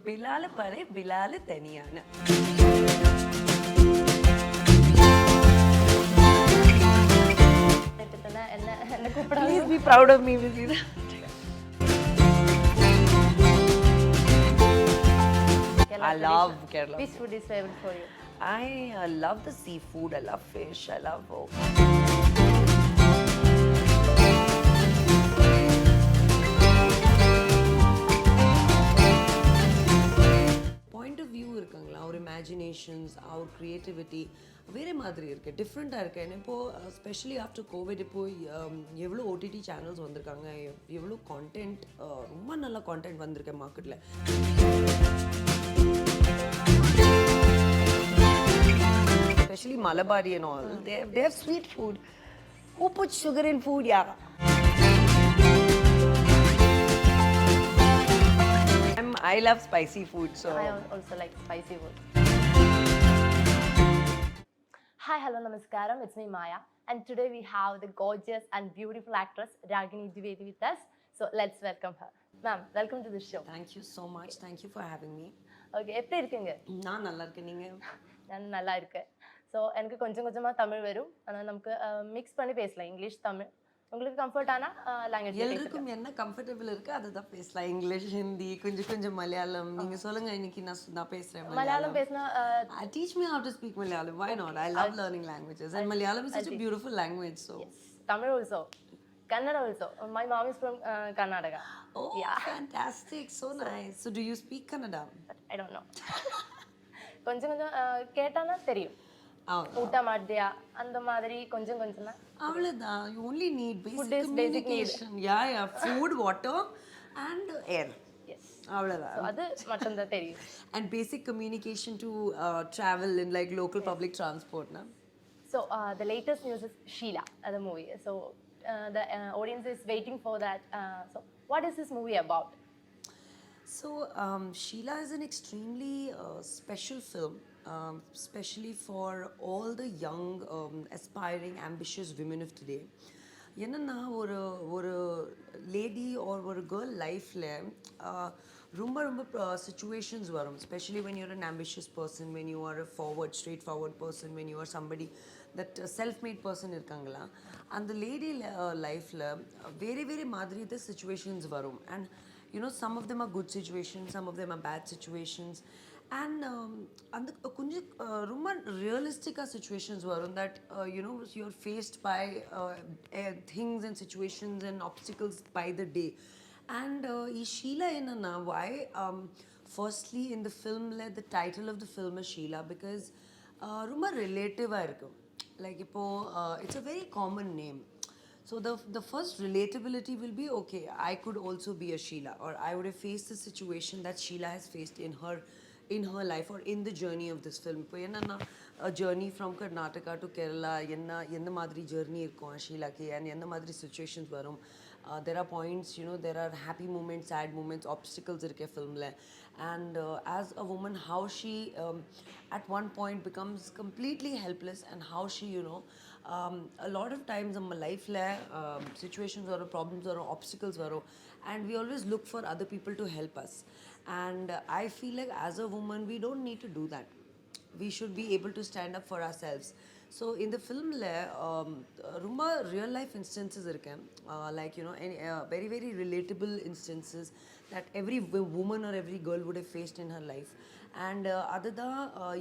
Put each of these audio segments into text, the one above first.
Bilal pare, Bilal thaniyana. Please be proud of me, Vizira. I love Kerala. Which food is favorite for you? I love the seafood. I love fish. I love. Point of view irukangla, our imaginations, our creativity, வேற மாதிரி இருக்கு, டிஃப்ரெண்ட்டாக இருக்கு. இப்போ specially after Covid இப்போ எவ்வளோ OTT channels வந்திருக்காங்க, எவ்வளோ கான்டென்ட், ரொம்ப நல்ல கான்டென்ட் வந்திருக்கு மார்க்கெட்டில். Especially Malabari and all, they have sweet food. Who puts sugar in food, yeah? I love spicy food, so. I also like spicy food. Hi, hello, namaskaram. It's me, Maya. And today we have the gorgeous and beautiful actress, Ragini Dwivedi with us. So let's welcome her. Ma'am, welcome to the show. Thank you so much. Thank you for having me. Okay, எப்படி இருக்கீங்க? நான் நல்லா இருக்கேன், நீங்க? நான் நல்லா இருக்கேன். So எனக்கு கொஞ்சம் கொஞ்சமாக தமிழ் வரும், ஆனால் நமக்கு மிக்ஸ் பண்ணி பேசலாம், இங்கிலீஷ் தமிழ். உங்களுக்கு கம்ஃபர்டான லாங்குவேஜ் எல்லாருக்கும் என்ன கம்ஃபர்டபுள் இருக்கு அதை தான் பேசலாம். இங்கிலீஷ், ஹிந்தி, கொஞ்சம் கொஞ்சம் மலையாளம். நீங்க சொல்லுங்க, இன்னைக்கு நான் பேசுறேன் மலையாளம் பேசினா. Teach me how to speak Malayalam. Why not? I love learning languages, and Malayalam is such a beautiful language. So Tamil also, Kannada also. My mom is from Karnataka. Oh, yeah. Fantastic. So nice. So do you speak Kannada? I don't know. கொஞ்சம் கொஞ்சம் கேட்டானா தெரியும். ஊட்ட மாட்டியா அந்த மாதிரி கொஞ்சம் கொஞ்சம் தான். அவ்வளவுதான். You only need basic communication. Yeah, food, water and air. Yes. அவ்வளவுதான். So அது மட்டும் தான் தெரியும். And basic communication to travel in like local public transport, na? So the latest news is Sheela, the movie. So the audience is waiting for that. So what is this movie about? So Sheela is an extremely special film. Especially for all the young, aspiring, ambitious women of today. என்னன்னா ஒரு lady R ஒரு girl லைஃப்பில் ரொம்ப situations வரும். Specially when you're an ambitious person, when you are a forward, straight forward person, when you are somebody that self made person இருக்காங்களா, அந்த lady லைஃப்பில் வேறு மாதிரி த சுச்சுவேஷன்ஸ் வரும். And some of them are good situations, some of them are bad situations. And அந்த கொஞ்சம் ரொம்ப ரியலிஸ்டிக்காக situations வரும் that you're faced by things and situations and obstacles by the day. And ಈ Sheela என்னன்னா, why firstly in the film, the title of the film is Sheela because ரொம்ப ரிலேட்டிவாக இருக்கும். Like இப்போ it's a very common name. So the first relatability will be, okay, I could also be a Sheela, or I would have faced the situation that Sheela has faced in her life or in the journey of this film. இப்போ என்னன்னா, a journey from Karnataka to Kerala, என்ன மாதிரி journey இருக்கும் ஷீலாக்கு, and என்ன மாதிரி situations வரும். There are points, there are happy moments, sad moments, obstacles இருக்கு filmல. And as a woman, how she at one point becomes completely helpless, and how she a lot of times நம்ம லைஃப்பில் situations or problems or obstacles வரும், and we always look for other people to help us. And I feel like as a woman we don't need to do that. We should be able to stand up for ourselves. So in the film ரொம்ப real life instances இருக்கு, like very very relatable instances that every woman or every girl would have faced in her life. And அதுதான்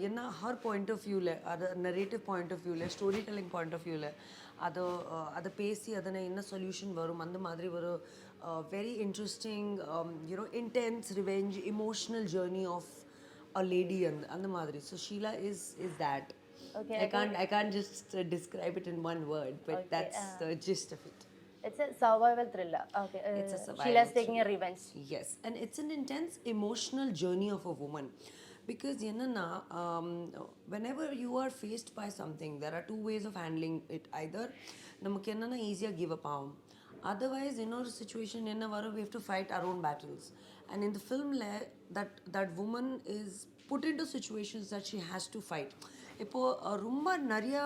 என்ன her point of viewல, அது narrative point of viewல, story telling point of viewல அதை பேசி அதனை என்ன solution வரும், அந்த மாதிரி ஒரு very interesting intense revenge emotional journey of a lady and the madri. So Sheela is that. Okay, I can't just describe it in one word, but okay, that's the gist of it. It's a survival thriller. Okay, it's a survival. Sheela's taking a revenge. Yes, and it's an intense emotional journey of a woman. Because whenever you are faced by something, there are two ways of handling it. Either நமக்கு என்னன்னா ஈஸியாக give up ஆகும், otherwise இன்னொரு situation என்ன வரும், we have to fight our own battles. And in the film that woman is put into situations that she has to fight. இப்போது ரொம்ப நிறையா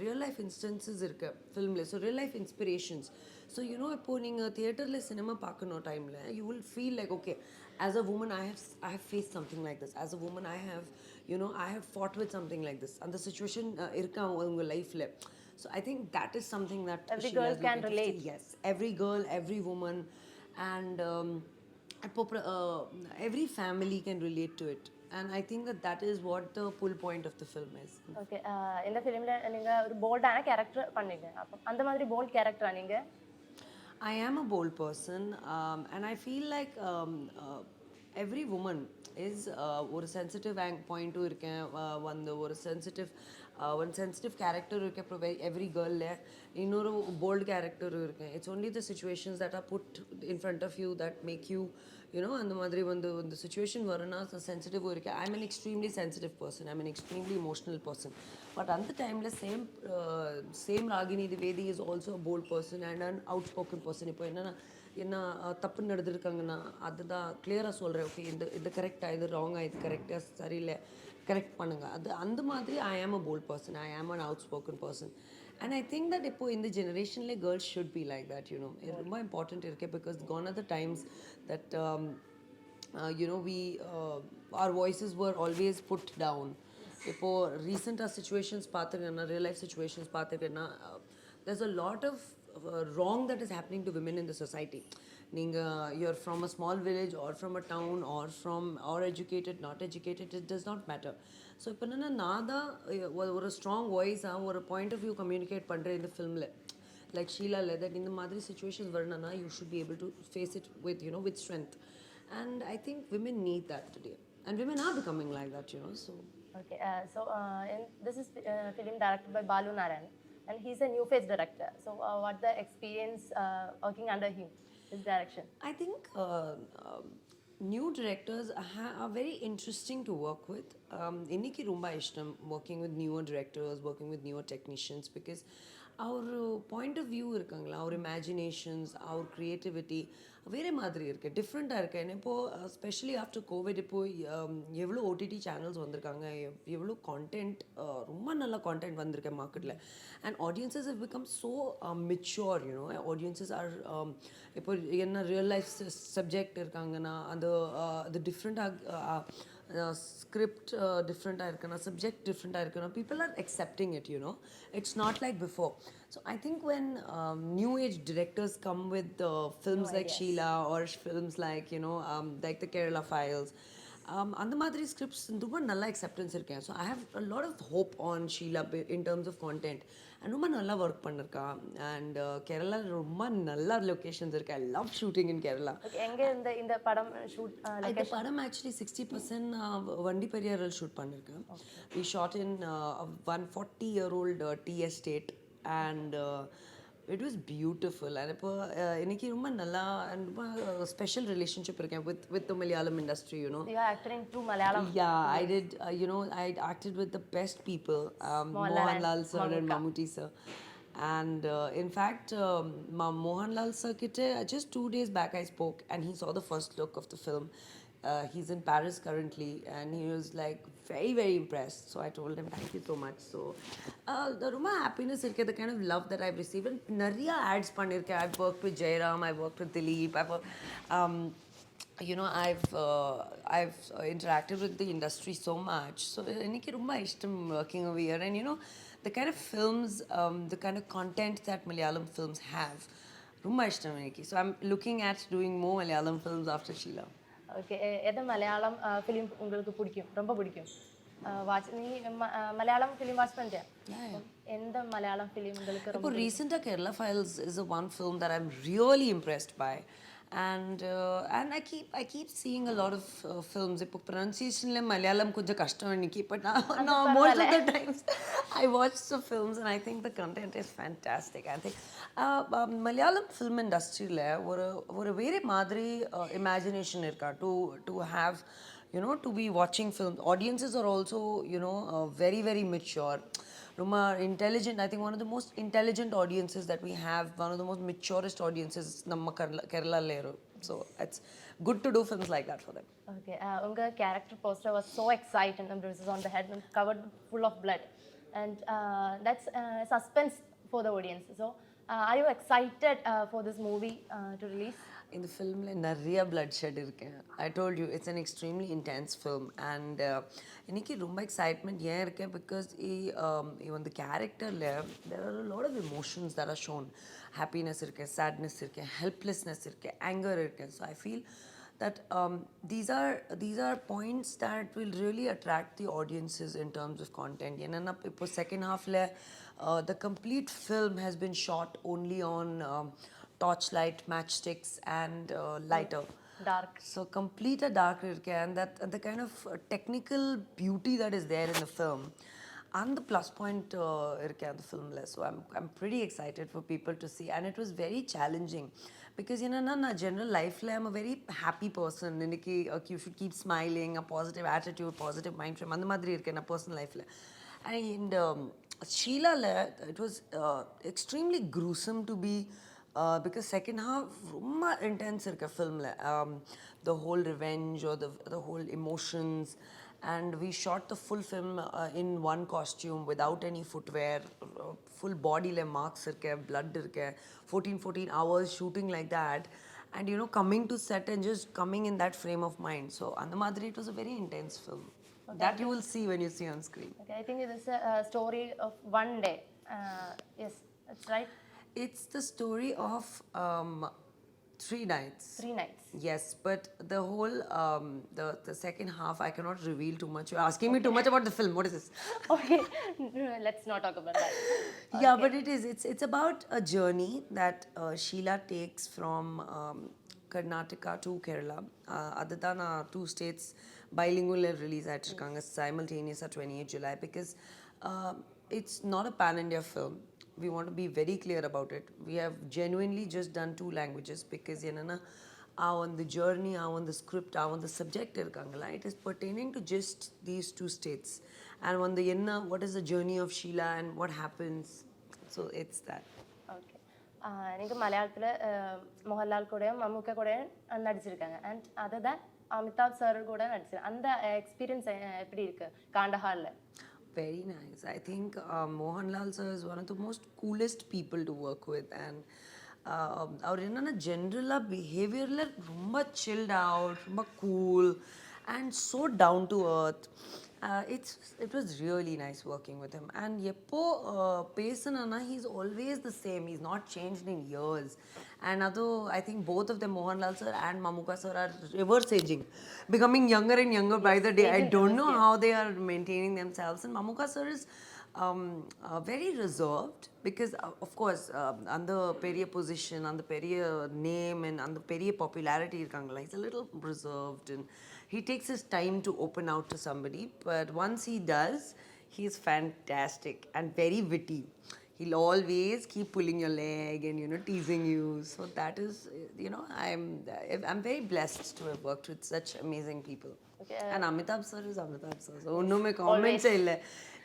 ரியல் லைஃப் இன்ஸ்டன்சஸ் இருக்குது ஃபிலிமில். So real life inspirations. So இப்போது நீங்கள் தியேட்டரில் சினிமா பார்க்கணும் டைமில், you will feel like, okay, as a woman, I have faced something like this. As a woman, I have fought with something like this, and the situation irka unga life le. So I think that is something that Every Sheila girl is can looking to see. relate. Yes, every girl, every woman, and every family can relate to it. And I think that is what the pull point of the film is. Okay, இந்த ஃபிலிமில் நீங்கள் ஒரு போல்டான character பண்ணீங்க. அப்போ அந்த மாதிரி bolt கேரக்டரா நீங்கள்? I am a bold person, and I feel like every woman is ஒரு sensitive point இருக்கேன், வந்து ஒரு sensitive character இருக்கு. அப்புறம் every girl இன்னொரு bold character இருக்கேன். It's only the situations that are put in front of you that make you, அந்த மாதிரி வந்து இந்த situation வரும்னா sensitive இருக்கு. I'm an extremely sensitive person. I'm an extremely emotional person. But at the time, same Ragini Dwivedi is also a bold person and an outspoken person. இப்போ என்ன தப்பு நடந்திருக்காங்கன்னா அதுதான் கிளியராக சொல்கிறேன். ஓகே, இது கரெக்டாக, இது ராங்காக, இது கரெக்டாக, சரியில்லை, கரெக்ட் பண்ணுங்க. அந்த மாதிரி ஐ ஆம் அ bolt person, I am an outspoken person. And I think that இப்போ இந்த ஜெனரேஷன்லேயே girls should be like that. இது ரொம்ப இம்பார்ட்டன்ட் இருக்குது. Because gone are the times that our voices were always put down. இப்போது ரீசெண்டாக சுச்சுவேஷன்ஸ் பார்த்துக்கன்னா, real life situations பார்த்துக்கன்னா, there's a lot of wrong that is happening to women in the society. You're from a small village or from a town or educated, not educated, it does not matter. So இப்போ என்னென்னா நான் தான் ஒரு strong வாய்ஸாக ஒரு point of view communicate பண்ணுறேன் இந்த ஃபிலிமில். Like ஷீலாவில் that இந்த மாதிரி சுச்சுவேஷன்ஸ் வரணும்னா you should be able to face it with strength. And I think women need that today. And women are becoming like that, so... Okay, this is film directed by Balu Narayan, and he's a new face director. So, what the experience working under him, his direction? I think new directors are very interesting to work with. Inniki rumba ishtam working with newer directors, working with newer technicians, because our point of view irukangla, our imaginations, our creativity வேறு மாதிரி இருக்குது, டிஃப்ரெண்ட்டாக இருக்குது. இப்போது specially after Covid இப்போது எவ்வளோ OTT channels வந்திருக்காங்க, எவ்வளோ கான்டென்ட், ரொம்ப நல்ல கான்டென்ட் வந்திருக்கேன் மார்க்கெட்டில். And audiences have become so mature. Audiences are இப்போ என்ன ரியல் லைஃப் சப்ஜெக்ட் இருக்காங்கன்னா அது டிஃப்ரெண்ட்டாக script different-ஆக இருக்குன்னா, subject different-ஆக இருக்குன்னா, people are accepting it, It's not like before. So I think when new age directors come with films like Sheela or films like, like the Kerala Files, அந்த மாதிரி scripts ரொம்ப நல்லா acceptance இருக்கேன். So I have a lot of hope on Sheela in terms of content. And ரொம்ப நல்லா work பண்ணிருக்கா. And Kerala ரொம்ப நல்ல லொக்கேஷன்ஸ் இருக்கு. I love shooting in Kerala. எங்கே இந்த படம் ஷூட்? இந்த படம் ஆக்சுவலி 60% வண்டி பெரியாரில் ஷூட் பண்ணியிருக்கேன். We shot in 140-year-old tea estate and it was beautiful. And இப்போ இன்னைக்கு ரொம்ப நல்லா and ரொம்ப ஸ்பெஷல் ரிலேஷன்ஷிப் இருக்கேன் with the Malayalam industry, You are acting through Malayalam. Yeah, I did. I acted with the best people, Mohanlal sir and Mammootty sir. And in fact, Mohanlal sir kitte just 2 days back I spoke and he saw the first look of the film. He's in Paris currently and he was like very, very impressed. So I told him thank you so much. So the Ruma happiness irke, the kind of love that I've received. And nariya ads pannirke. I've worked with Jairam, I've worked with Dilip, I've interacted with the industry so much. So eniki rumba ishtam working over here. And the kind of films, the kind of content that Malayalam films have, rumba ishtam eniki. So I'm looking at doing more Malayalam films after Sheela. Okay, எது Malayalam film உங்களுக்கு பிடிக்கும், ரொம்ப பிடிக்கும்? நீ Malayalam film watch பண்ணிட்டியா? எந்த Malayalam film உங்களுக்கு ரொம்ப? இப்போ ரீசெண்டாக Kerala files is a one film that I'm really impressed by. And I keep seeing a lot of films. இப்போ pronunciationல மலையாளம் கொஞ்சம் கஷ்டம் இன்னைக்கு, but now most of the times I watch the films and I think the content is fantastic. I think Malayalam film industryல ஒரு வேறு மாதிரி imagination இருக்கா to have, to be watching films. Audiences are also, very, very mature. Ruma intelligent. I think one of the most intelligent audiences that we have, one of the most maturest audiences namma Kerala leru. So it's good to do films like that for them. Okay, unga character poster was so exciting and bruises on the head and covered full of blood, and that's suspense for the audience. So are you excited for this movie to release? இந்த ஃபிலிமில் நிறைய bloodshed இருக்கேன். I told you it's an extremely intense film and இன்னைக்கு ரொம்ப excitement ஏன் இருக்கேன் because இந்த கேரக்டரில் there are a lot of emotions that are shown. Happiness இருக்கு, sadness இருக்கு, helplessness இருக்கு, anger இருக்கு. So I feel that these are points that will really attract the audiences in terms of content. என்னன்னா இப்போ second halfல the complete film has been shot only on torchlight, matchsticks, and lighter. Dark. So complete a dark irke, and that and the kind of technical beauty that is there in the film, and the plus point irke on the film. So I'm pretty excited for people to see, and it was very challenging because na general life la I'm a very happy person. Inniki you should keep smiling, a positive attitude, positive mind frame. And madri irke na personal life la. And Sheela la, it was extremely gruesome to be. Because second half ரொம்ப intense இருக்க filmல the whole revenge or the whole emotions, and we shot the full film in one costume without any footwear, full body le marks irke, blood irke, 14 hours shooting like that, and coming to set and just coming in that frame of mind. So அந்த மாதிரி it was a very intense film. That you will see when you see on screen. Okay, I think it is a story of one day. Yes, that's right. It's the story of 3 nights. 3 nights. Yes, but the whole the second half I cannot reveal too much. You're asking me too much about the film. What is this? Okay, let's not talk about that. Yeah, but it's about a journey that Sheela takes from Karnataka to Kerala. Other than 2 states bilingual release ஆயிட்டிருக்காங்க simultaneous 28 July because it's not a pan-India film. We want to be very clear about it. We have genuinely just done 2 languages because on the journey, on the script, on the subject irukangala, it is pertaining to just these 2 states. And on the what is the journey of Sheela and what happens. So it's that. Okay. എനിക്ക് മലയാളത്തിൽ മോഹൻലാൽ കൂടെയും മമ്മൂക്ക കൂടെയും നടിച്ചിരിക്കാங்க and other than Amitabh sir கூட நடிச்சிருக்காங்க. அந்த experience எப்படி இருக்கு காண்டஹார்ல? Very nice. I think Mohanlal sir is one of the most coolest people to work with, and our general behavior rumba chilled out, rumba cool, and so down to earth. It was really nice working with him. And Yeppo Pesanana, he's always the same. He's not changed in years. And although I think both of them, Mohanlal sir and Mamuka sir, are reverse aging, becoming younger and younger by the day. I don't know how they are maintaining themselves. And Mamuka sir is very reserved because of course on the periya position, on the periya name, and on the periya popularity irukangala, he's a little reserved and he takes his time to open out to somebody, but once he does, he's fantastic and very witty. He'll always keep pulling your leg and teasing you. So that is I'm very blessed to have worked with such amazing people. Okay. And Amitabh sir is Amitabh sir, so no me comments illa.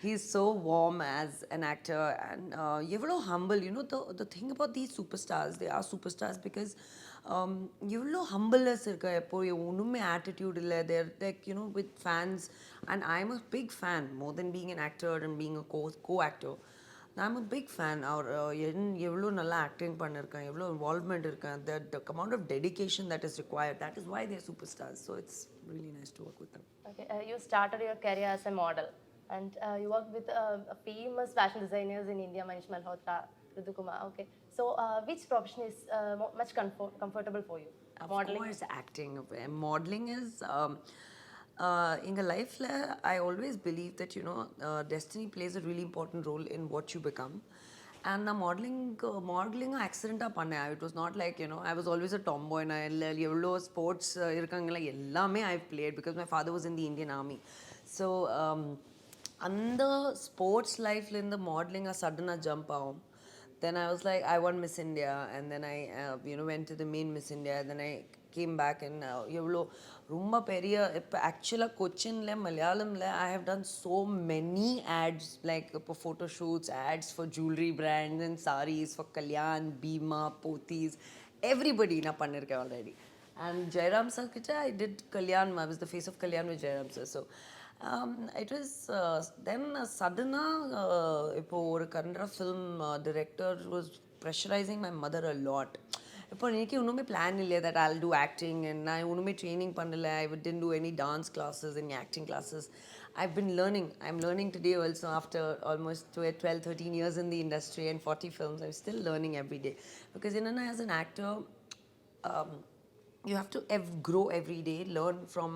He's so warm as an actor and evlo humble. The thing about these superstars, they are superstars because evlo humbleness irka eppo onume attitude illa. They're like with fans, and I'm a big fan more than being an actor and being a co-actor. I'm a big fan. Our எவ்வளோ நல்லா acting பண்ணியிருக்கேன், எவ்வளோ involvement இருக்கேன், the amount of dedication that is required, that is why they're superstars. So it's really nice to work with them. Okay, you started your career as a model and you worked with famous fashion designers in India, Manish Malhotra, Ritu Kumar. Okay, so which profession is much comfortable for you? Modeling? Of course, acting. Modeling is in a life, I always believe that destiny plays a really important role in what you become. And modeling accident it was not like I was always a tomboy and I sports irukangala I've played because my father was in the Indian Army. So அந்த sports life in the modeling a sudden jump out. Then I was like, I want Miss India, and then I went to the main Miss India. Then I came back and rumba periya actually Cochinle Malayalamle I have done so many ads, like photo shoots, ads for jewelry brands and saris for Kalyan, Bima, Pothis, everybody na pannirke already. And Jairam sir kitta I did Kalyan. I was the face of Kalyan with Jairam sir. So it was then sudden இப்போ ஒரு Kannada film director was pressurizing my mother a lot. இப்போ எனக்கு ஒன்றுமே plan இல்லை that I'll do acting and நான் ஒன்றுமே training பண்ணல. I didn't do any dance classes, any acting classes. I've been learning. I'm learning today also after almost 12, 13 years in the industry and 40 films. I'm still learning every day. Because as an actor, um, you have to grow every day, learn from.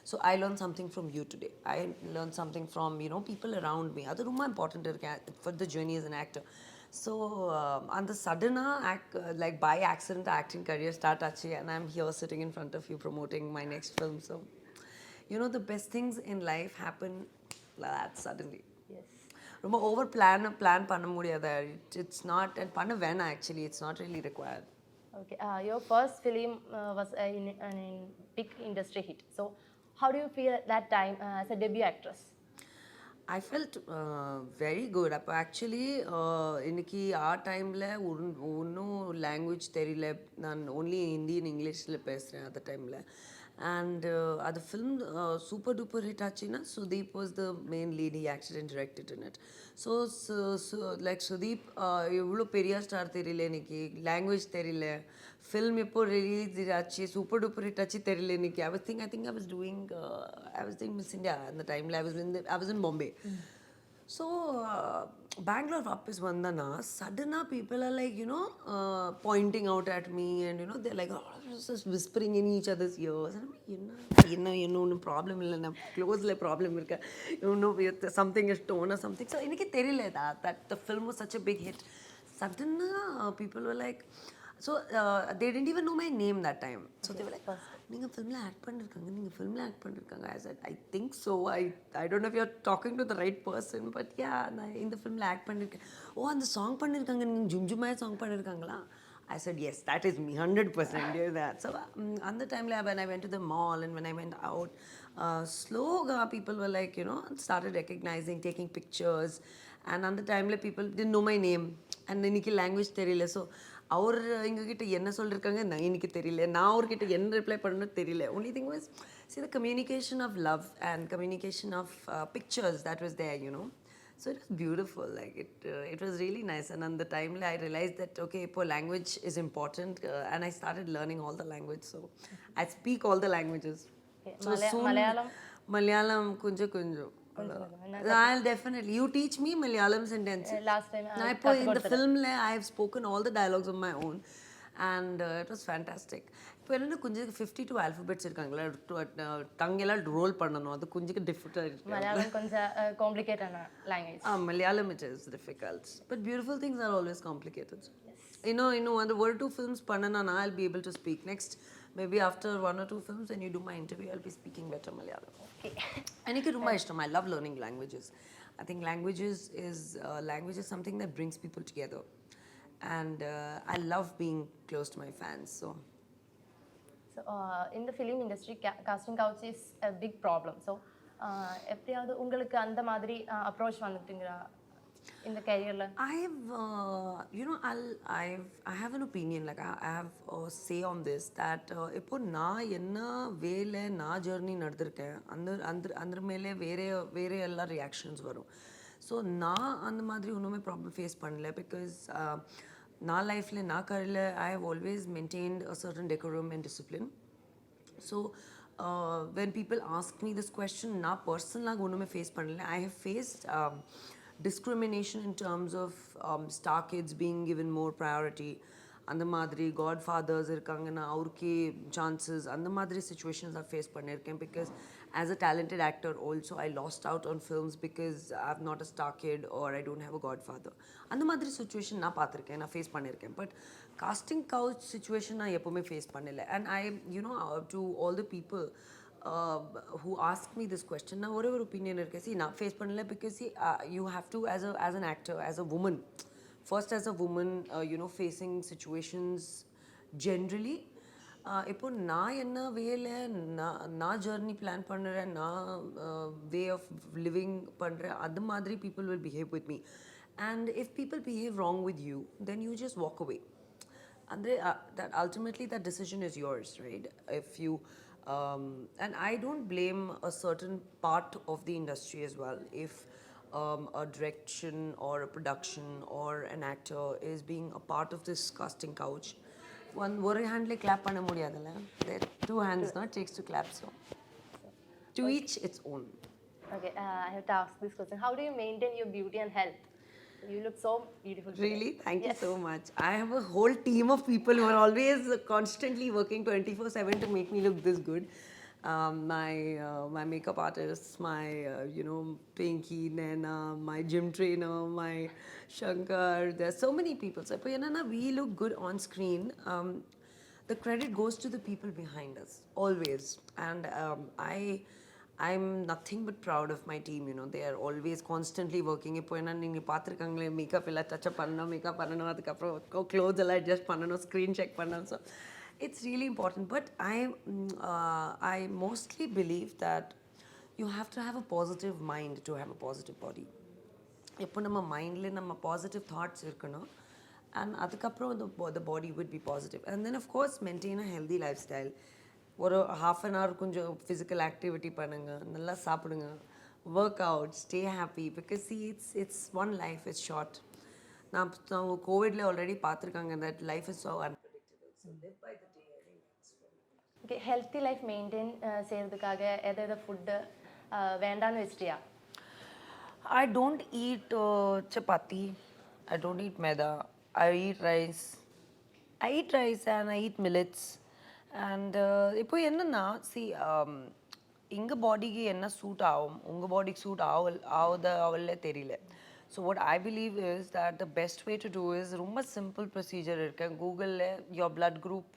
So I learned something from you today. I learned something from people around me. That's ரொம்ப important for the journey as an actor. So on the sudden like by accident acting career start achi, and I'm here sitting in front of you promoting my next film. So the best things in life happen like that suddenly. Yes. ரொம்ப over plan பண்ண முடியாது. It's not, and பண்ண வேணாம் actually. It's not really required. Okay. Your first film was in big industry hit. So, how do you feel at that time as a debut actress? I felt very good. அப்போ actually இன்னைக்கு டைமில் ஒன்றும் language தெரியல. நான் only Hindi and இங்கிலீஷில் பேசுகிறேன் அந்த டைமில். அண்ட் அது ஃபிலிம் சூப்பர் டூப்பர் ஹிட் ஆச்சுன்னா Sudeep was the main lead. He acted and directed in it. So like Sudeep எவ்வளோ பெரிய ஸ்டார் தெரியல, இன்னைக்கு லாங்குவேஜ் தெரியல, film எப்போ ரிலீஸ் ஆச்சு, சூப்பர் டூப்பர் ஹிட் ஆச்சு தெரியல இன்னைக்கு. I think I was doing Miss India அந்த டைமில். I was in Bombay. So Bangalore வாபஸ் வந்தேன்னா suddenly people are like pointing out at me and they're like just whispering in each other's ears. And என்ன ஒன்றும் problem இல்லை, நான் க்ளோஸில் problem இருக்கேன், something is torn or something. So எனக்கு தெரியல that the film was such a big hit. Suddenly people were like, so they didn't even know my name that time. So they were like, நீங்கள் ஃபிலிமில் act பண்ணியிருக்காங்க. I said, I think so. I don't know if you're talking to the right person, but yeah, நான் இந்த ஃபிலிமில் act பண்ணியிருக்கேன். ஓ, அந்த song பண்ணியிருக்காங்க, நீங்கள் ஜும்ஜுமாய சாங் பண்ணியிருக்காங்களா? I said, yes, that is me, 100% do that. So on the time when I went to the mall and when I went out, slow people were like, started recognizing, taking pictures. And on the time people didn't know my name. And இன்னைக்கு language தெரியல. So அவர் எங்ககிட்ட என்ன சொல்லியிருக்காங்க நான் எனக்கு தெரியல, நான் அவர்கிட்ட என்ன ரிப்ளை பண்ணணும் தெரியல. Only thing was, see, the communication of love and communication of pictures that was there. So it was beautiful. Like it was really nice. And on the time I realized that okay, language is important, and I started learning all the language. So I speak all the languages. Okay. So soon Malayalam kunju. I'll definitely. You teach me Malayalam sentences. Last time In the film I have spoken all the dialogues on my own, and it was fantastic. இப்போ என்னன்னா கொஞ்சம் 52 alphabets இருக்காங்களா, tongue எல்லாம் role பண்ணணும், அது கொஞ்சம் டிஃபிகல்ட்டாக இருக்கு. மலையாளம் கொஞ்சம் காம்ப்ளிகேட்டான language. Malayalam it is difficult, but beautiful things are always complicated. அந்த ஒரு 2 films பண்ணனா I'll be able to speak. Next, maybe after 1 or 2 films when you do my interview, I'll be speaking better Malayalam. Okay. எனக்கு ரொம்ப இஷ்டம். I love learning languages. I think languages is something that brings people together, and I love being close to my fans. So in the film industry, casting couch is a big problem. So எப்படியாவது உங்களுக்கு அந்த மாதிரி approach வந்துட்டுங்களா இந்த careerல? I have an opinion, like I have a say on this, that இப்போ நான் என்ன வேலை நான் ஜர்னி நடந்திருக்கேன், அந்த மேலே வேற எல்லா ரியாக்ஷன்ஸ் வரும். ஸோ நான் அந்த மாதிரி ஒன்றுமே ப்ராப்ளம் ஃபேஸ் பண்ணல. பிகாஸ் நான் லைஃப்பில் நான் கரியரில் I have always maintained a certain decorum and discipline. So when people ask me this question, நான் பர்சனலாக ஒன்றுமே ஃபேஸ் பண்ணல. I have faced discrimination in terms of star kids being given more priority. அந்த மாதிரி God fathers இருக்காங்கன்னா அவருக்கே chances, அந்த மாதிரி சுச்சுவேஷன்ஸ் நான் ஃபேஸ் பண்ணியிருக்கேன். Because as a talented actor also, I lost out on films because I'm not a star kid or I don't have a godfather. அந்த மாதிரி சுச்சுவேஷன் நான் பார்த்துருக்கேன், நான் ஃபேஸ் பண்ணியிருக்கேன். பட் காஸ்டிங் கவுச் சுச்சுவேஷன் நான் எப்போவுமே ஃபேஸ் பண்ணல. And I to all the people who ask me this question, நான் ஒரே ஒரு ஒப்பீனியன் இருக்கேன். See, நான் ஃபேஸ் பண்ணல. Because you have to as an actor, as a woman, first as a woman, facing situations generally. இப்போ நான் என்ன வேலை நான் ஜர்னி பிளான் பண்ணுறேன், நான் வே ஆஃப் லிவிங் பண்ணுறேன், அது மாதிரி people will behave with me. And if people behave wrong with you, then you just walk away. ಅಂದರೆ that ultimately that decision is yours, right? If you and I don't blame a certain part of the industry as well. If a direction or a production or an actor is being a part of this casting couch, ஒரு ஹேண்ட்ல clap பண்ண முடியாதுல்ல. There are two hands, not takes to clap, so to each its own. Okay, I have to ask this question. How do you maintain your beauty and health? You look so beautiful today. Really? Thank you Yes. so much. I have a whole team of people who are always constantly working 24/7 to make me look this good. My makeup artists, my Pinky, Nana, my gym trainer, my Shankar. There's so many people. So we look good on screen. The credit goes to the people behind us always, and I'm nothing but proud of my team. They are always constantly working. இப்போ என்ன நீங்கள் பார்த்துருக்காங்களே makeup எல்லாம் touch-up பண்ணணும், makeup பண்ணணும், அதுக்கப்புறம் clothes எல்லாம் adjust பண்ணணும், screen check பண்ணணும். So it's really important. But I mostly believe that you have to have a positive mind to have a positive body. எப்போ நம்ம மைண்டில் நம்ம பாசிட்டிவ் தாட்ஸ் இருக்கணும், அண்ட் அதுக்கப்புறம் the body would be positive. And then of course maintain a healthy lifestyle. ஒரு half an hour கொஞ்சம் physical activity பண்ணுங்கள், நல்லா சாப்பிடுங்க, work out, stay happy. Because it's one life, it's short. நான் கோவிட்ல already பார்த்துருக்காங்க that life is so unpredictable. So live by the day. I think that's okay, healthy life maintain செய்கிறதுக்காக எதாவது food வேண்டான்னு வச்சிட்டியா? I don't eat chapati. I don't eat maida. I eat rice. I eat rice and I eat millets. And இப்போ என்னன்னா see எங்கள் பாடிக்கு என்ன suit ஆகும், உங்கள் பாடிக்கு சூட் ஆகுதே தெரியல. So what I believe is that the best way to do is ரொம்ப சிம்பிள் ப்ரொசீஜர் இருக்கு. கூகுளில் யோர் பிளட் குரூப்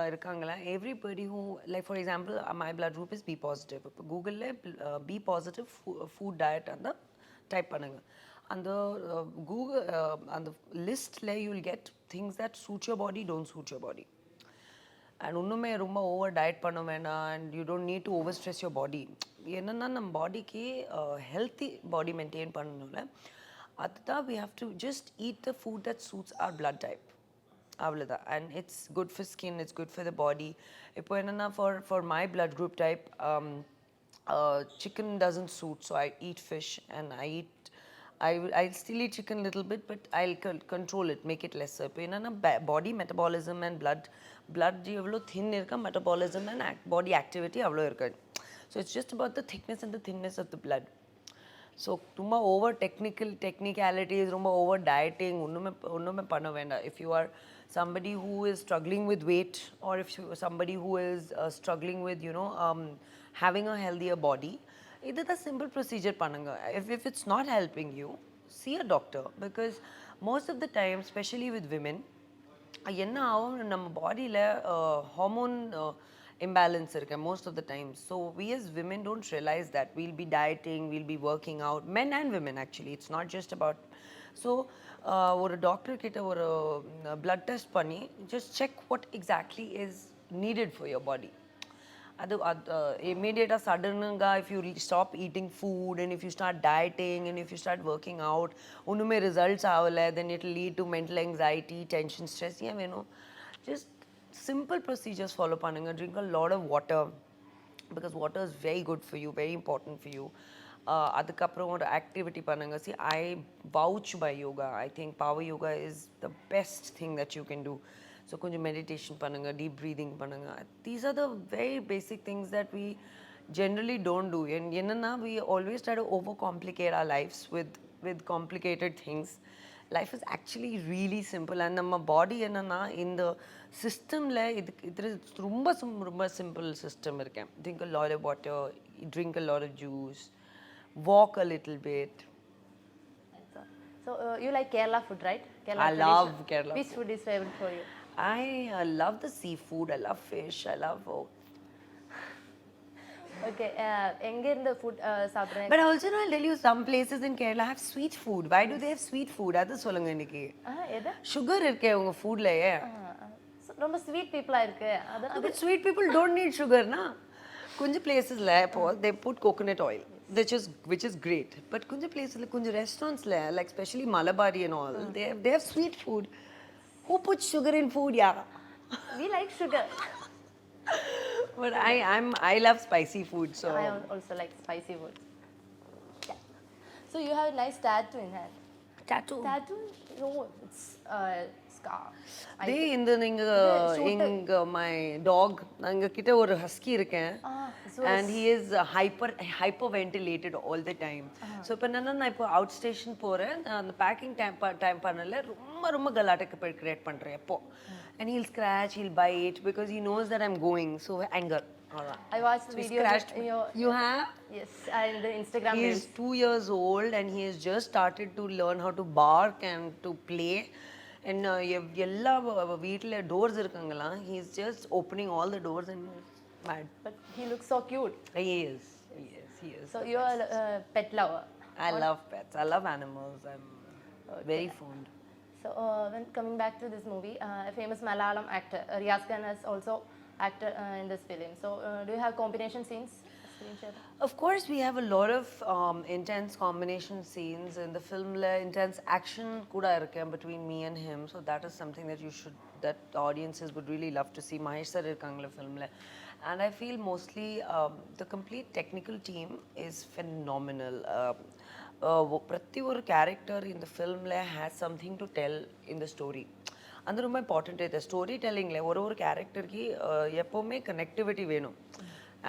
இருக்காங்களா, everybody who like for example my blood group is B positive. இப்போ கூகுளில் பி பாசிட்டிவ் ஃபுட் டயட் அந்த type பண்ணுங்கள். அந்த Google அந்த லிஸ்ட்டில் you will get things that suit your body, don't suit your body. And ஒன்றுமே ரொம்ப ஓவர் டயட் பண்ண வேண்டாம். And you don't need to overstress your body. என்னென்னா நம்ம பாடிக்கு ஹெல்த்தி பாடி மெயின்டைன் பண்ணணும்ல, அதுதான் we have to just eat the food that suits our blood type, அவ்வளோதான். And it's good for skin, it's good for the body. இப்போ என்னென்னா for my blood group type chicken doesn't suit, so I eat fish and I'll still eat chicken a little bit, but I'll control it, make it lesser. இப்போ என்னன்னா body metabolism and blood எவ்வளோ thin இருக்கா, metabolism and body activity அவ்வளோ இருக்காது. So it's just about the thickness and the thinness of the blood. So ரொம்ப over technicalities, ரொம்ப over dieting ஒன்றுமே பண்ண வேண்டாம். If you are somebody who is struggling with weight, or if you are somebody who is struggling with having a healthier body, இது தான் simple procedure பண்ணுங்க. if it's not helping you, see a doctor, because most of the time, especially with women, என்ன ஆகும், நம்ம பாடியில் hormone imbalance இருக்கு most of the time. So we as women don't realize that. We'll be dieting, we'll be working out, men and women actually, it's not just about. So ஒரு doctor கிட்ட ஒரு blood test பண்ணி just check what exactly is needed for your body. அது immediately suddenly if you stop eating food and if you start dieting and if you start working out, ஒண்ணுமே results ஆகல, then it will lead to mental anxiety, tension, stress. ஏன் வேணும், just simple procedures follow பண்ணுங்க. Drink a lot of water, because water is very good for you, very important for you. அதுக்கப்புறம் ஒரு activity பண்ணுங்க. See, I vouch by yoga. I think power yoga is the best thing that you can do. So கொஞ்சம் meditation பண்ணுங்க, deep breathing பண்ணுங்க. These are the very basic things that we generally don't do. And என்னன்னா we always try to overcomplicate our lives with complicated things. Life is actually really simple. And நம்ம பாடி என்னன்னா இந்த சிஸ்டமில் இது ரொம்ப simple system இருக்கேன். Drink a lot of water, drink a lot of juice, walk a little bit. So you like Kerala food, right? Kerala I love tradition. Kerala Which food is favorite for you? I love the seafood, I love fish, I love Okay, எங்க இருந்து food சாப்பிடுறேன்? But also I'll tell you, some places in Kerala have sweet food. Why do they have sweet food? அது சொல்லுங்க இன்னைக்கு. எது? Sugar இருக்கே உங்க ஃபுட்லயே. ரொம்ப ஸ்வீட் பீப்புளா இருக்கு. But sweet people don't need sugar, na. கொஞ்சம் places-ல they put coconut oil, which is great. But கொஞ்சம் places-ல கொஞ்சம் restaurants-ல, like especially Malabari and all, they have sweet food. Who puts sugar in food, yeah? We like sugar. But I love spicy food, so. I also like spicy food. Yeah. So you have a nice tattoo in hand. Tattoo? Tattoo? No, it's they இந்த நீங்க எங்க my dog நாங்க கிட்ட ஒரு husky இருக்கேன் and he is hyperventilated all the time so இப்ப நான் இப்போ அவுட் ஸ்டேஷன் போறேன் அந்த பேக்கிங் டைம் பண்ணல ரொம்ப கலாட்டை கிரியேட் பண்றேன் எப்போ and he'll scratch he'll bite because he knows that I'm going so anger I watched the video. You have? Yes, in the Instagram. He is 2 years old and he has just started to learn how to bark and to play. And எல்லா வீட்டில் doors இருக்குங்களா he is just opening all the doors and mad. But he looks so cute. He is. So you are a pet lover. I love pets. I love animals. I'm very fond. So when coming back to this movie, a famous Malayalam actor, Riaz Khan, has also acted in this film. So do you have combination scenes? Of course, we have a lot of intense combination scenes in the film. Intense action kuda irukken between me and him. So that is something that that audiences would really love to see. Mahesh sir irukangala film la. And I feel mostly the complete technical team is phenomenal. Prati oru character in the film la has something to tell in the story. அது ரொம்ப important இது story டெல்லிங்கில் ஒரு கேரக்டருக்கு எப்போவுமே connectivity வேணும்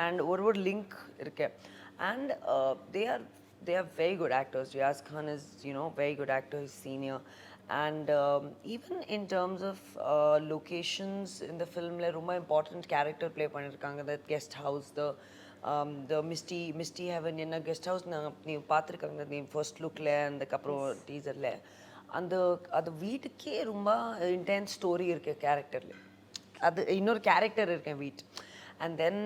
and ஒரு link இருக்கு and they are very good actors Riyaz Khan is very good actor is senior and even in terms of locations இந்த ஃபிலிமில் ரொம்ப இம்பார்ட்டண்ட் கேரக்டர் ப்ளே பண்ணியிருக்காங்க the guest house the misty heaven என்ன கெஸ்ட் ஹவுஸ் நாங்கள் நீ பார்த்துருக்காங்க நீ ஃபர்ஸ்ட் லுக்கில் அதுக்கப்புறம் டீசரில் அந்த வீட்டுக்கே ரொம்ப இன்டென்ஸ் ஸ்டோரி இருக்கு கேரக்டர்ல அது இன்னொரு கேரக்டர் இருக்கேன் வீட் and then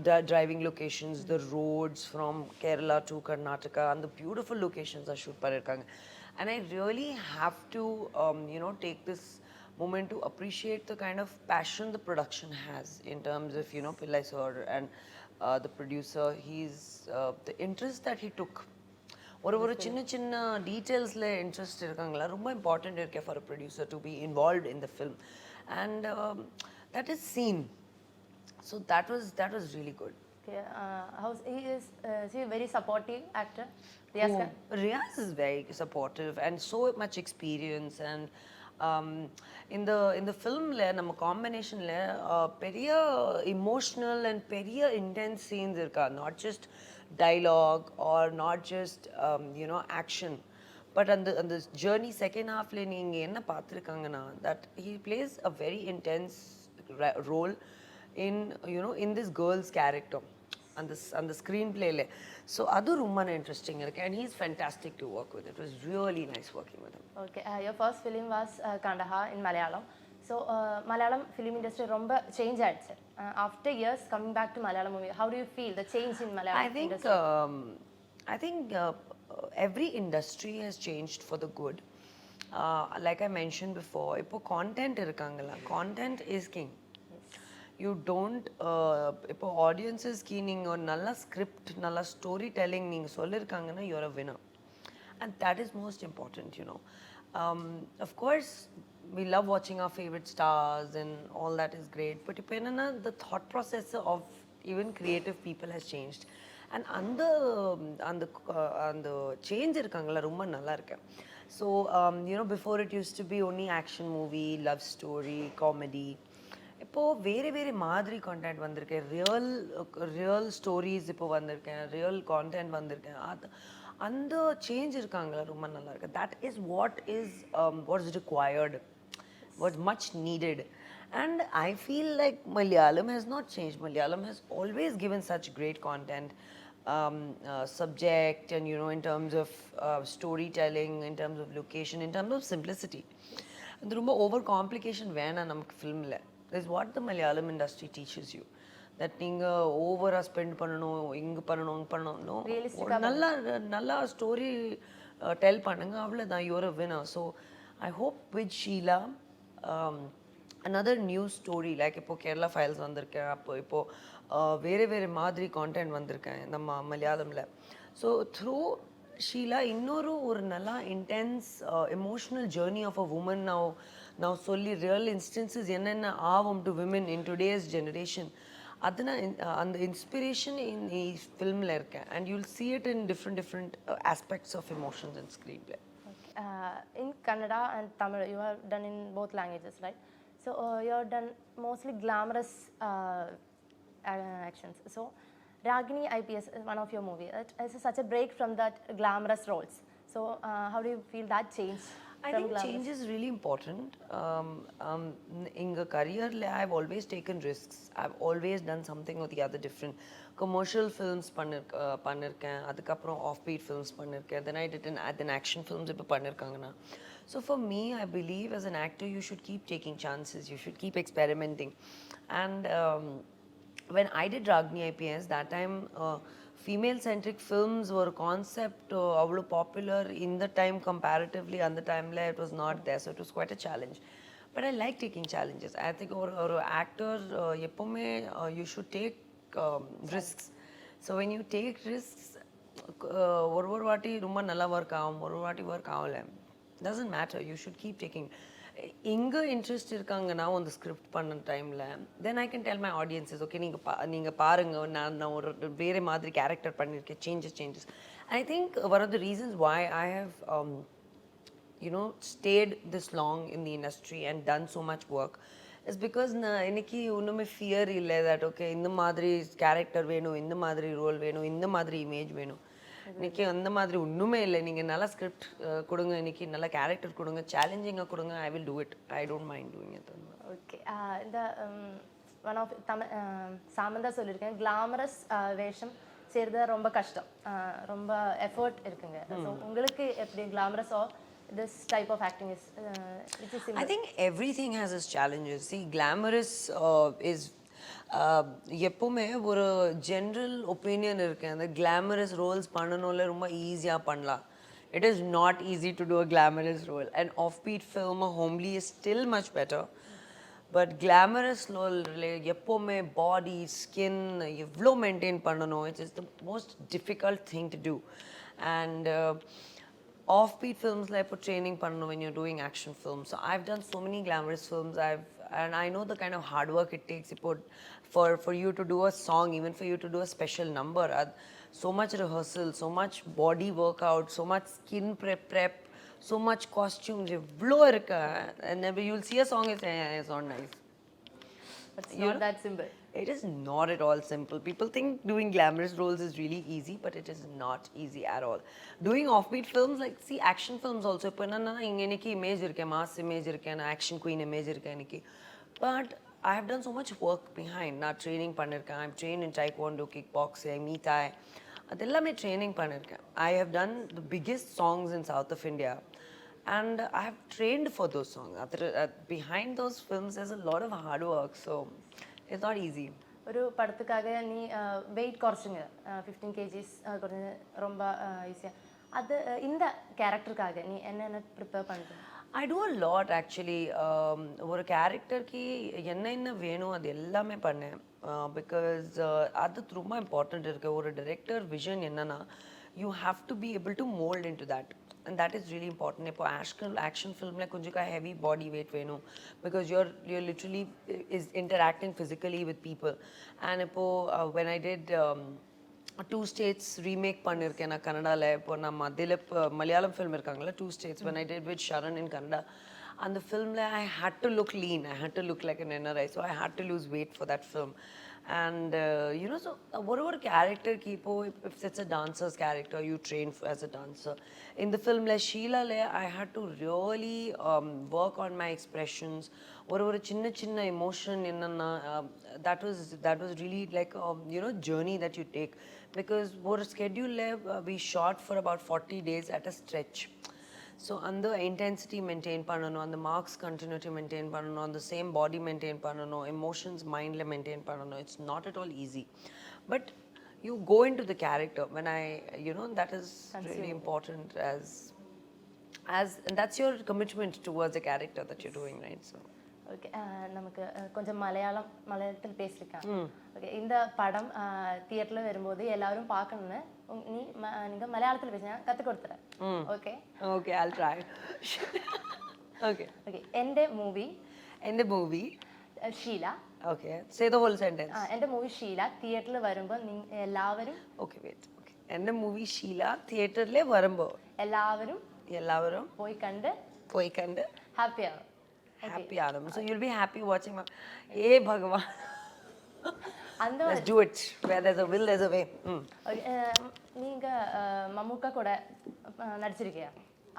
the driving locations the roads from Kerala to Karnataka and the beautiful locations are shoot பண்ணிருக்காங்க and I really have to take this moment to appreciate the kind of passion the production has in terms of Pillai sir and the producer the interest that he took ஒரு சின்ன டீட்டெயில்ஸ்ல interest இருக்காங்களா ரொம்ப important இருக்கு for a producer to be involved in the film and that is seen so that was really good is he a very supportive actor? Riyaz is very supportive and so much experience and இந்த ஃபிலிமில் நம்ம காம்பினேஷனில் பெரிய emotional and பெரிய intense scenes இருக்கா not just dialogue or not just action but on the journey second half la neenga enna paathirukanga that he plays a very intense role in in this girl's character on the screenplay la so adu romma interesting irukku and he's fantastic to work with. It was really nice working with him. Okay, your first film was Kandaha in Malayalam. So Malayalam film industry romba change aayidchu after years coming back to Malayalam movie. How do you feel the change in Malayalam industry? I think every industry has changed for the good. Like I mentioned before, ipo content irukangala, content is king. You don't ipo audience is key neenga or nalla script nalla storytelling neenga sollirukanga you are a winner and that is most important. Of course we love watching our favorite stars and all that is great but the thought process of even creative people has changed and அந்த change irukangala romba nalla irukku so before it used to be only action movie love story comedy இப்போ வேறு மாதிரி content வந்திருக்கேன் real stories இப்போ வந்திருக்கேன் real content வந்திருக்கேன் அந்த change இருக்காங்களா ரொம்ப நல்லா இருக்கு that is what is required was much needed and I feel like Malayalam has not changed. Malayalam has always given such great content subject and in terms of storytelling in terms of location in terms of simplicity and romba over complication vena namak film la is what the Malayalam industry teaches you that நீங்க ஓவரா spend பண்ணணும் இங்க பண்ணணும் no நல்ல story del பண்ணுங்க அவ்வளவுதான் you are a winner. So I hope with Sheela another new story like இப்போ Kerala files வந்திருக்கேன் அப்போ இப்போ வேறு மாதிரி கான்டென்ட் வந்திருக்கேன் நம்ம மலையாளம்ல ஸோ த்ரூ ஷீலா இன்னொரு ஒரு நல்ல intense emotional journey of a woman now சொல்லி ரியல் இன்ஸ்டன்சஸ் என்னென்ன ஆகும் to women in today's generation அதனா அந்த இன்ஸ்பிரேஷன் இந்த ஃபிலிமில் இருக்கேன் and you'll see it in different aspects of emotions and screenplay. In Kannada and Tamil, you have done in both languages, right? So you have done mostly glamorous actions. So Ragini IPS is one of your movie. It is such a break from that glamorous roles. So how do you feel that change? I think change is really important. In a career, I've always taken risks. I've always done something or the other different. Commercial films பண்ணிருக்கேன், அதுக்கப்புறம் offbeat films பண்ணிருக்கேன். Then I did an action films இப்போ பண்ணிருக்காங்கனா. So for me, I believe as an actor, you should keep taking chances. You should keep experimenting. And when I did Ragini IPS, that time female-centric films were a concept avlo popular in the time comparatively, and the time it was not there, so it was quite a challenge. But I like taking challenges. I think or actor எப்பவுமே you should take risks. So when you take risks, ஒரு வாட்டி ரொம்ப நல்லா work ஆகும், ஒரு வாட்டி work ஆகல. Doesn't matter. You should keep taking. எங்க இன்ட்ரெஸ்ட் இருக்காங்கன்னா அந்த ஸ்கிரிப்ட் பண்ண டைமில் then I can tell my audiences okay நீங்கள் பாருங்க நான் ஒரு வேறு மாதிரி கேரக்டர் பண்ணியிருக்கேன் changes I think one of the reasons why I have stayed this long in the industry and done so much work is because இன்னைக்கு ஒன்றுமே fear இல்லை தட் ஓகே இந்த மாதிரி கேரக்டர் வேணும், இந்த மாதிரி ரோல் வேணும், இந்த மாதிரி இமேஜ் வேணும். இன்னைக்கு அந்த மாதிரி ஒன்றுமே இல்லை. நீங்கள் நல்லா ஸ்கிரிப்ட் கொடுங்க, இன்னைக்கு நல்ல கேரக்டர் கொடுங்க, சேலஞ்சிங்காக கொடுங்க, I will do it. I don't mind doing it. Okay, இந்த ஒன் ஆஃப் தமிழ் சாமந்தா சொல்லியிருக்கேன், கிளாமரஸ் வேஷம் செய்கிறது ரொம்ப கஷ்டம், ரொம்ப எஃபர்ட் இருக்குங்க. ஸோ உங்களுக்கு எப்படி glamorous or this type of acting is similar? I think everything has its challenges. See, glamorous is எப்பவுமே ஒரு ஜென்ரல் ஒப்பீனியன் இருக்கு, அந்த கிளாமரஸ் ரோல்ஸ் பண்ணணும்ல ரொம்ப ஈஸியாக பண்ணலாம். It is not easy to do a glamorous role. An offbeat film or homely is still much better. But glamorous role எப்பவுமே பாடி skin எவ்வளோ மெயின்டைன் பண்ணணும், it is the most difficult thing to do. And offbeat films like for training பண்ணணும் when you're doing action films. So I've done so many glamorous films. And I know the kind of hard work it takes for you to do a song, even for you to do a special number. So much rehearsal, so much body workout, so much skin prep, so much costumes. And then you'll see a song and say, it's not nice. It's not that simple. It is not at all simple. People think doing glamorous roles is really easy, but it is not easy at all. Doing offbeat films, like see action films also, இப்போ என்னன்னா இங்கே இன்னைக்கு image இருக்கேன், mass image இருக்கேன், action queen image இருக்கேன் இன்னைக்கு. But I have done so much work behind. நான் training பண்ணியிருக்கேன். I'm trained in taekwondo, kickboxing, muay thai. அதெல்லாமே ட்ரைனிங் பண்ணியிருக்கேன். I have done the biggest songs in South of India. And I have trained for those songs. Behind those films, there's a lot of hard work. So it's not easy. ஒரு படத்துக்காக நீ wait குறைச்சிங்க, 15 kgs குறைஞ்ச ரொம்ப ஈஸியாக. அது இந்த கேரக்டருக்காக நீ என்னென்ன ப்ரிப்பேர் பண்ணுற? I do a lot actually. ஒரு கேரக்டருக்கு என்ன வேணும் அது எல்லாமே பண்ணேன். பிகாஸ் அது ரொம்ப இம்பார்ட்டண்ட் இருக்குது. ஒரு டைரக்டர் விஷன் என்னன்னா you have to be able to mold into that. And that is really important. இப்போ action film like கொஞ்சம் heavy body weight வேணும், because you're literally is interacting physically with people. And இப்போ when I did 2 states remake பண்ணிருக்கேன் நான் கன்னடால. இப்போ நம்ம Dilip Malayalam film இருக்காங்கல்ல 2 states, when I did with Sharan in Kannada, and the film I had to look lean, I had to look like an NRI, so I had to lose weight for that film. And so whatever character இப்போ if it's a dancer's character, you train as a dancer. In the film like Sheela, I had to really work on my expressions. ஒரு சின்ன emotion என்னன்னா that was really like journey that you take, because ஒரு schedule we shot for about 40 days at a stretch. So அந்த intensity maintain பண்ணணும், அந்த marks continuity maintain பண்ணணும், அந்த same body maintain பண்ணணும், emotions mindல maintain பண்ணணும். It's not at all easy, but you go into the character. When that is really important, and that's your commitment towards the character that you're doing, right? So okay, நமக்கு கொஞ்சம் மலையாளத்தில் பேசியிருக்கேன். Okay, இந்த படம் தியேட்டரில் வரும்போது எல்லாரும் பார்க்கணுன்னு நீங்கள் மலையாளத்தில் பேசுங்க, கற்றுக் கொடுத்துறேன். Okay okay, I'll try. Okay. Okay, എൻ്റെ movie Sheela. Okay, say the whole sentence. എൻ്റെ മൂവി ഷീല തിയേറ്ററിൽ വരുമ്പോൾ എല്ലാവരും Okay, wait. Okay, എൻ്റെ മൂവി ഷീല തിയേറ്ററിൽ വരുമ്പോൾ എല്ലാവരും എല്ലാവരും പോയി കണ്ട് പോയി കണ്ട് ഹാപ്പിയാണ്. happy ആകും. So you'll be happy watching my... Bhagavan. அந்த Let's do it. Where there's a will, there's a way. நீங்க மம்முக்கா கூட நடிச்சிருக்கியா?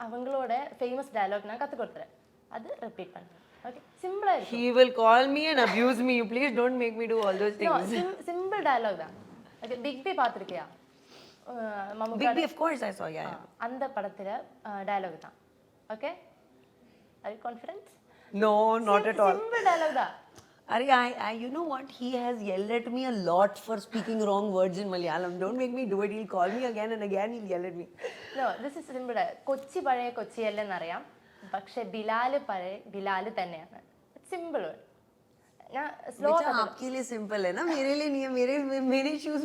அவங்களோட ஃபேமஸ் டயலாக் நான் கத்து கொடுத்துறேன், அது ரிப்பீட் பண்ணுங்க. ஓகே, சிம்பிளா இருக்கு. He will call me and abuse me. You please don't make me do all those things. Simple dialogue தான். ஓகே, பிக் பி பாத்திருக்கியா? Mammukka Big B, of course I saw. Yeah. அந்த படத்துல டயலாக் தான். Okay, are you confident? No, not at all. Simple dialogue தான். You know what? He has yelled at me a lot for speaking wrong words in Malayalam. Don't make me do it. He'll call me again and again. He'll yell at me. No, this is simple. Kochi പഴയ കൊച്ചിയല്ലെന്നറിയാം, പക്ഷെ ബിലാല് പഴയ ബിലാല് തന്നെയാണ്. Simple. ഞാൻ slow आपके लिए simple है ना, मेरे लिए नहीं है. मेरे shoes.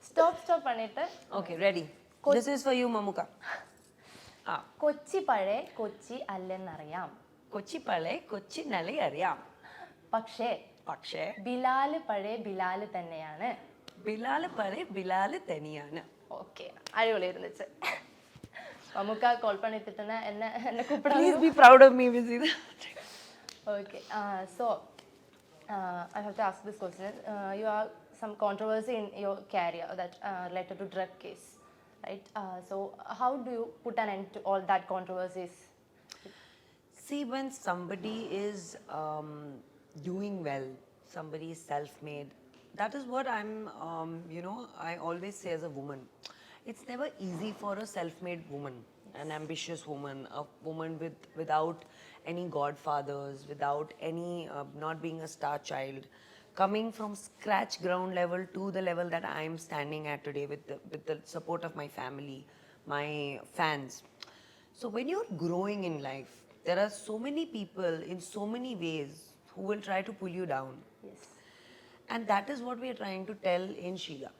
സ്റ്റോപ്പ് பண்ணிட்டு. Okay, ready. This is for you, Mamuka. Kochi പഴയ കൊച്ചി അല്ലെന്നറിയാം, കൊച്ചി പഴയ കൊച്ചി നല്ലി അറിയാം, പക്ഷേ ബിലാല് പഴയ ബിലാല് തന്നെയാണ്. ബിലാല് പഴയ ബിലാല് തന്നെയാണ്. ഓക്കെ, അടിപൊളി ഇരുந்துச்சு. മമ്മുക്ക കോൾ பண்ணிட்டு എന്നെ കൂപ്പിടാ. Please be proud of me, Vizzy. Okay, so I have to ask this question. You have some controversy in your career that related to drug case, right? So how do you put an end to all that controversies? See, when somebody is doing well, somebody is self-made, that is what I'm, I always say as a woman. It's never easy for a self-made woman, an ambitious woman, a woman without any godfathers, without any, not being a star child, coming from scratch ground level to the level that I am standing at today with the support of my family, my fans. So when you're growing in life, there are so many people in so many ways who will try to pull you down. Yes. And that is what we are trying to tell in Sheela.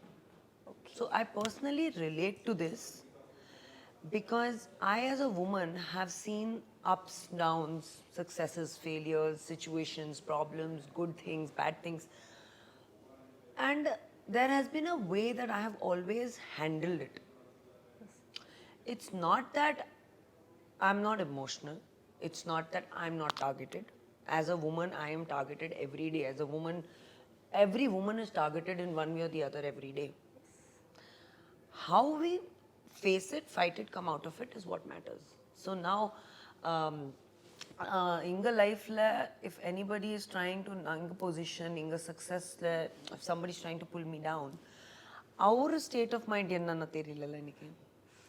Okay. So I personally relate to this because I as a woman have seen ups, downs, successes, failures, situations, problems, good things, bad things. And there has been a way that I have always handled it. It's not that I'm not emotional. It's not that I'm not targeted. As a woman, I am targeted every day. As a woman, every woman is targeted in one way or the other every day. How we face it, fight it, come out of it is what matters. So now, in the life, if anybody is trying to, in a position, in a success, if somebody is trying to pull me down, our state of mind,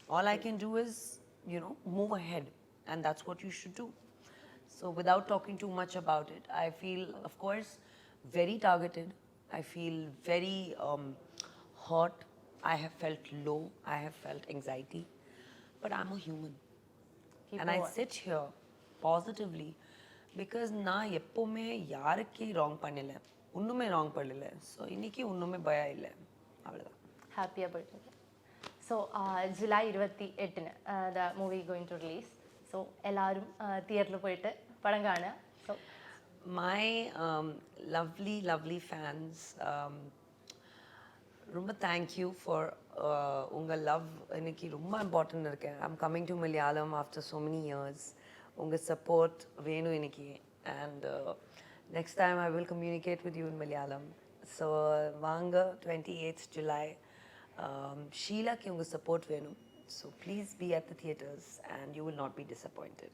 all I can do is, move ahead. And that's what you should do. So without talking too much about it, I feel, of course, very targeted. I feel very hurt. I have felt low. I have felt anxiety. But I'm a human. And I sit here positively because na eppomme yarukku wrong pannila. Unnume wrong pannila. So inniki unnume baya illa. Avladha. Happy about it. So July 28th, the movie going to release. So എല്ലാവരും തിയേറ്ററിൽ പോയിട്ട് പടം കാണുക. So my lovely fans, ரொம்ப thank you for உங்க love. எனக்கு ரொம்ப important இருக்கு. I'm coming to Malayalam after so many years. உங்க support வேணும் எனக்கு. And next time I will communicate with you in Malayalam. So வாங்க 28th July. ஷீலாக்கு உங்க support வேணும். So please be at the theatres and you will not be disappointed.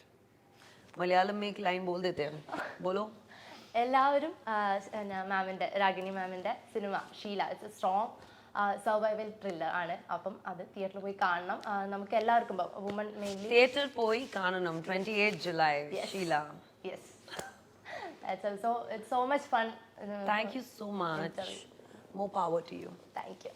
Malayalam में एक line बोल देते हैं. बोलो. എല്ലാവരും മാമിൻ്റെ രാഗിണി മാമിൻ്റെ cinema Sheela, it's a strong survival thriller ആണ്. അപ്പം അത് തിയേറ്ററിൽ പോയി കാണണം. നമുക്ക് എല്ലാവർക്കും വുമൺ മെയിൻലി തിയേറ്ററിൽ പോയി കാണണം 28 July. Sheela. Yes. That's also, it's so much fun. Thank you so much. More power to you. Thank you.